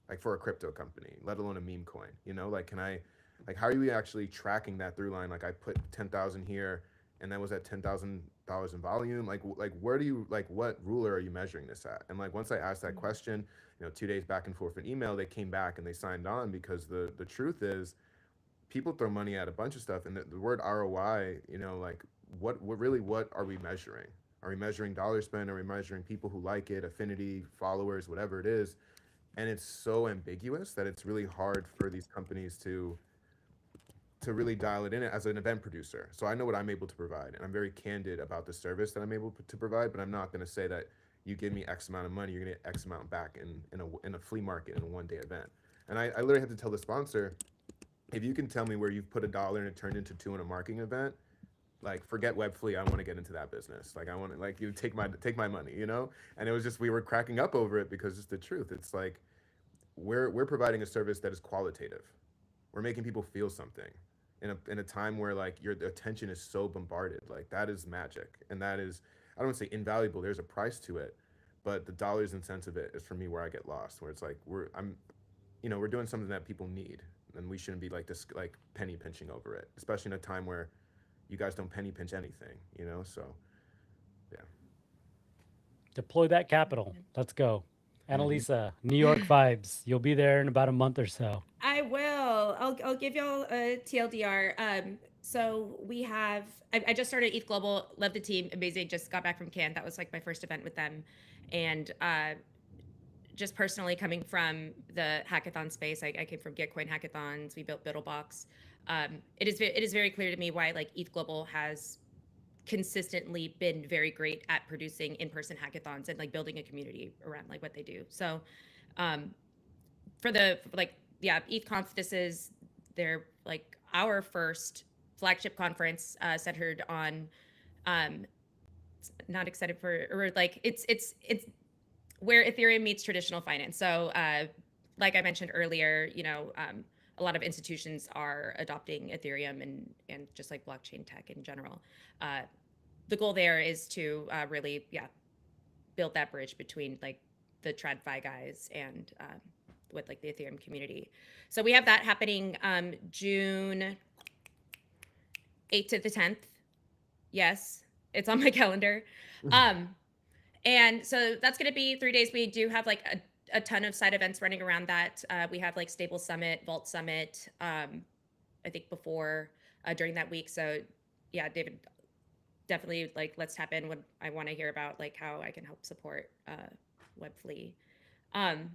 like for a crypto company, let alone a meme coin. Like can I, like how are you actually tracking that through line? Like I put 10,000 here, and that was at $10,000 in volume. Like where do you like what ruler are you measuring this at? And like once I asked that question, 2 days back and forth in email, they came back and they signed on because the truth is people throw money at a bunch of stuff, and the word ROI, you know, like what are we measuring? Are we measuring dollar spend? Are we measuring people who like it, affinity, followers, whatever it is? And it's so ambiguous that it's really hard for these companies to really dial it in as an event producer. So I know what I'm able to provide, and I'm very candid about the service that I'm able to provide. But I'm not going to say that you give me X amount of money, you're going to get X amount back in a flea market in a 1 day event. And I literally have to tell the sponsor, if you can tell me where you've put $1 and it turned into two in a marketing event, like forget Webfleet, I want to get into that business. Like I want to, like, you take my money, you know. And it was just, we were cracking up over it because it's the truth. It's like we're providing a service that is qualitative. We're making people feel something in a time where like your attention is so bombarded. Like that is magic, and that is, I don't want to say invaluable. There's a price to it, but the dollars and cents of it is for me where I get lost. Where it's like we're doing something that people need, and we shouldn't be like this, like penny pinching over it, especially in a time where you guys don't penny pinch anything, you know. So yeah. Deploy that capital. Let's go. Hmm. Annalisa, New York vibes. You'll be there in about a month or so. I will. I'll give y'all a TLDR. So we have. I just started ETH Global. Love the team. Amazing. Just got back from Cannes. That was like my first event with them, and just personally coming from the hackathon space, I came from Gitcoin hackathons. We built Biddlebox. It is very clear to me why like ETH Global has consistently been very great at producing in-person hackathons and like building a community around like what they do. So um, for the like yeah, ETHConf, this is their like our first flagship conference centered on um not excited for or like it's where Ethereum meets traditional finance. So like I mentioned earlier, a lot of institutions are adopting Ethereum and just like blockchain tech in general. Uh, the goal there is to really build that bridge between like the TradFi guys and with like the Ethereum community. So we have that happening June 8th to the 10th. Yes, it's on my calendar. Um, and so that's going to be 3 days. We do have like a ton of side events running around that. We have like Stable Summit, Vault Summit, I think before during that week. So yeah, David, definitely like let's tap in when I want to hear about like how I can help support Webfleet. Um,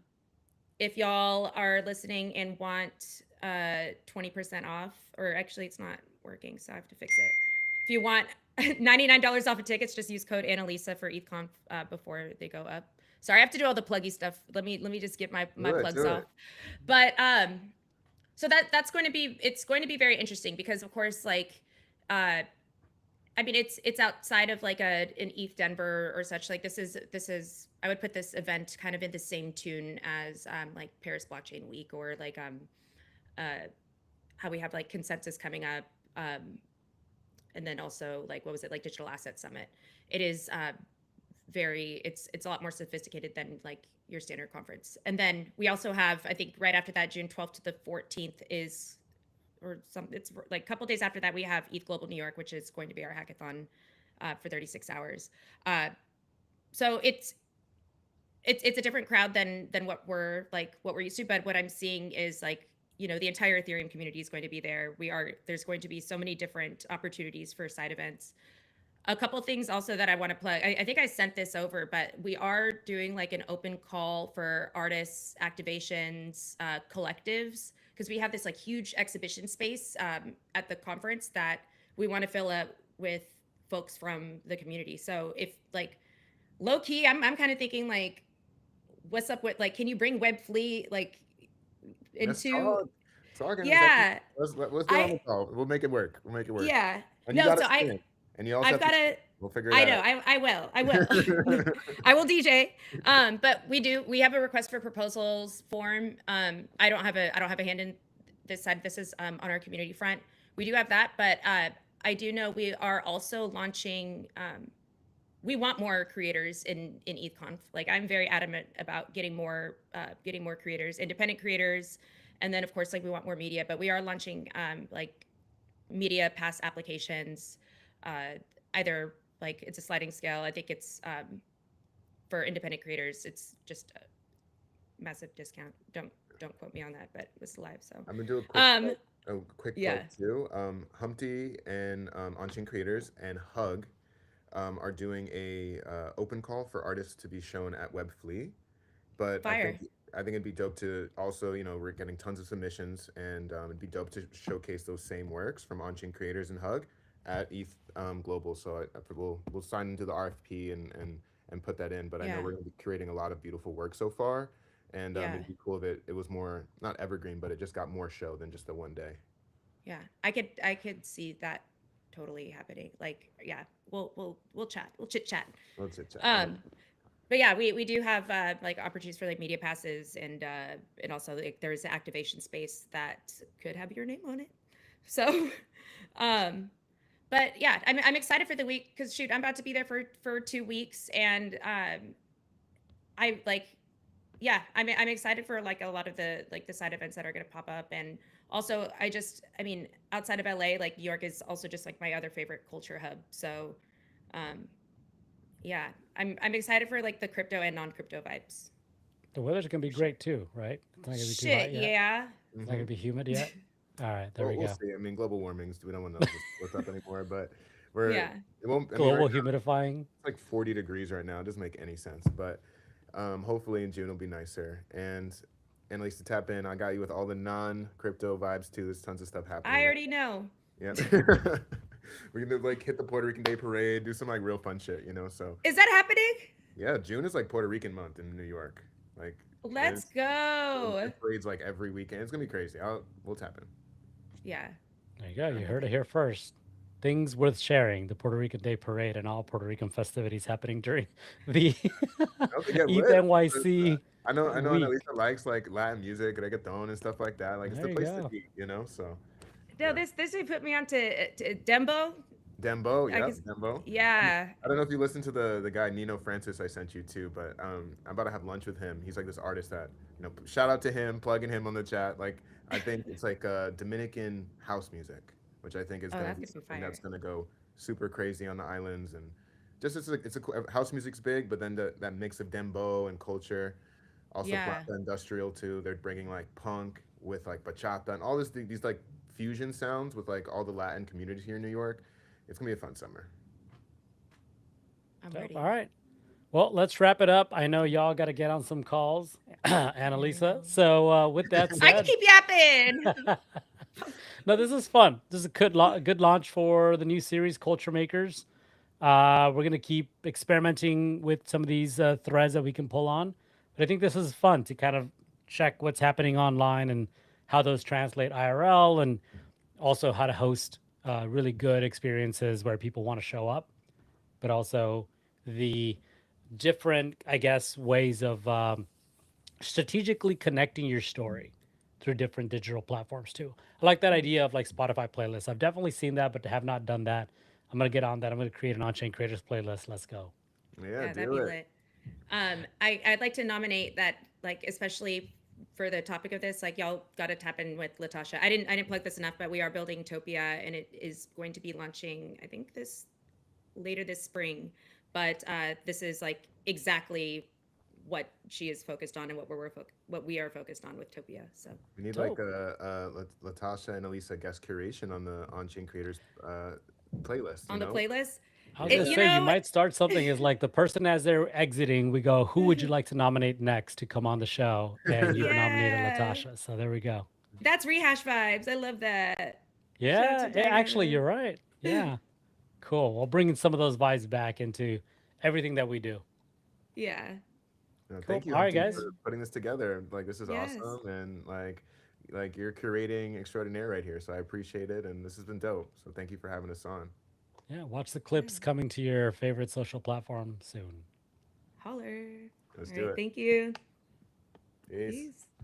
if y'all are listening and want 20% off, or actually it's not working, so I have to fix it. If you want $99 off of tickets, just use code Annalisa for ETHConf before they go up. Sorry, I have to do all the pluggy stuff. Let me just get my Do it, plugs do off. it. But so that's going to be, it's going to be very interesting because of course like I mean, it's outside of like an ETH Denver or such. Like this is I would put this event kind of in the same tune as like Paris Blockchain Week or like uh, how we have like consensus coming up, and then also like what was it, like Digital Asset Summit. It is very it's a lot more sophisticated than like your standard conference. And then we also have, I think right after that, June 12th to the 14th is, or some, it's like a couple days after that, we have ETH Global New York, which is going to be our hackathon for 36 hours. So it's a different crowd than what we're used to. But what I'm seeing is like, the entire Ethereum community is going to be there. There's going to be so many different opportunities for side events. A couple things also that I want to plug. I think I sent this over, but we are doing like an open call for artists, activations, collectives, because we have this like huge exhibition space at the conference that we want to fill up with folks from the community. So if like low key, I'm kind of thinking like, what's up with like, can you bring Webfleet like Let's into, talk. Talking is yeah, let's get on I the call. We'll make it work. We'll make it work. yeah. And you No, got so to sing, and you also I've have to got sing. to. We'll figure I that know. out. I will. I will. I will DJ. But we have a request for proposals form. I don't have a hand in this side. This is on our community front. We do have that, but I do know we are also launching. We want more creators in ETHConf. Like I'm very adamant about getting more creators, independent creators, and then of course like we want more media. But we are launching like media pass applications, either like it's a sliding scale. I think it's for independent creators. It's just a massive discount. Don't quote me on that, but it's live. So I'm gonna do a quick um, plug. A quick plug Yeah. too. Humpty and On-Chain Creators and Hug are doing a open call for artists to be shown at Webflea. But Fire. I think it'd be dope to also, we're getting tons of submissions, and it'd be dope to showcase those same works from On-Chain Creators and Hug at ETH Global. So we'll sign into the RFP and put that in. But I know Yeah. we're gonna be creating a lot of beautiful work so far, and Yeah. it'd be cool if it was more not evergreen, but it just got more show than just the one day. Yeah. I could see that totally happening. Like, yeah, we'll chat. We'll chit chat. Let's hit chat. Um, but yeah, we do have like opportunities for like media passes and also like there's an activation space that could have your name on it. So, um, but yeah, I'm excited for the week because shoot, I'm about to be there for 2 weeks and I like yeah, I'm excited for like a lot of the like the side events that are going to pop up and also I mean outside of LA like New York is also just like my other favorite culture hub. So um yeah, I'm excited for like the crypto and non-crypto vibes. The weather's gonna be great too, right? It's not gonna be too Shit, hot yet. yeah. It's not Hmm. gonna be humid yet. All right, there Well, we we'll go. see. I mean, global warmings. We don't want to know what's up anymore, but we're Yeah. it won't. I mean, right Global now humidifying. it's like 40 degrees right now. It doesn't make any sense, but hopefully in June it'll be nicer. And at least to tap in, I got you with all the non-crypto vibes too. There's tons of stuff I happening. already know. Yeah. We're gonna like hit the Puerto Rican Day Parade, do some like real fun shit. So Is that happening? yeah, June is like Puerto Rican month in New York. Like Let's there's go. parades like every weekend. It's gonna be crazy. We'll tap in. Yeah. There you go. I'm You heard it excited. here first. Things worth sharing: the Puerto Rican Day Parade and all Puerto Rican festivities happening during the I hope they get ETH lit. NYC I know week. Annalisa likes like Latin music, reggaeton and stuff like that. Like it's There the you place to go. be. So No, yeah. this would put me on to Dembo. Dembo, I yep, guess Dembo. yeah. I don't know if you listened to the guy Nino Francis I sent you too, but I'm about to have lunch with him. He's like this artist that shout out to him, plugging him on the chat. Like I think it's like Dominican house music, which I think is Oh, gonna that's be gonna be something that's fire. gonna go super crazy on the islands, and just it's a house music's big, but then that mix of dembo and culture, also Yeah. plata industrial too. They're bringing like punk with like bachata and all these like fusion sounds with like all the Latin communities here in New York. It's gonna be a fun summer. I'm So, all ready. right. Well, let's wrap it up. I know y'all got to get on some calls, I Annalisa. know. So, with that I can said, keep yapping. no, this is fun. This is a good launch for the new series, Culture Makers. We're gonna keep experimenting with some of these threads that we can pull on, but I think this is fun to kind of check what's happening online and how those translate IRL, and also how to host really good experiences where people want to show up, but also the different, I guess, ways of strategically connecting your story through different digital platforms too. I like that idea of like Spotify playlists. I've definitely seen that, but have not done that. I'm gonna get on that. I'm gonna create an on-chain creators playlist. Let's go. Yeah, Yeah, that'd do be it. lit. I'd like to nominate that, like, especially for the topic of this, like y'all got to tap in with Latasha. I didn't plug this enough, but we are building Topia, and it is going to be launching. I think this later this spring, but this is like exactly what she is focused on and what we are focused on with Topia. So We need like Dope. Latasha and Elisa guest curation on the On Chain Creators playlist. on the playlist, I was gonna you Yeah. say you know, might start something as like the person as they're exiting, we go, who would you like to nominate next to come on the show? And you've nominated yeah, Latasha. So there we go. that's rehash vibes. I love that. Shout out Yeah, to actually Diana. you're right. Yeah. Cool. Well, bringing some of those vibes back into everything that we do. Yeah. Cool. Thank you, All right, Humpty, guys. for putting this together. Like this is Yes. awesome, and like you're curating extraordinaire right here. So I appreciate it, and this has been dope. So thank you for having us on. Yeah, watch the Yeah. clips coming to your favorite social platform soon. Holler. Let's All do right. it. Thank you. Peace. Peace.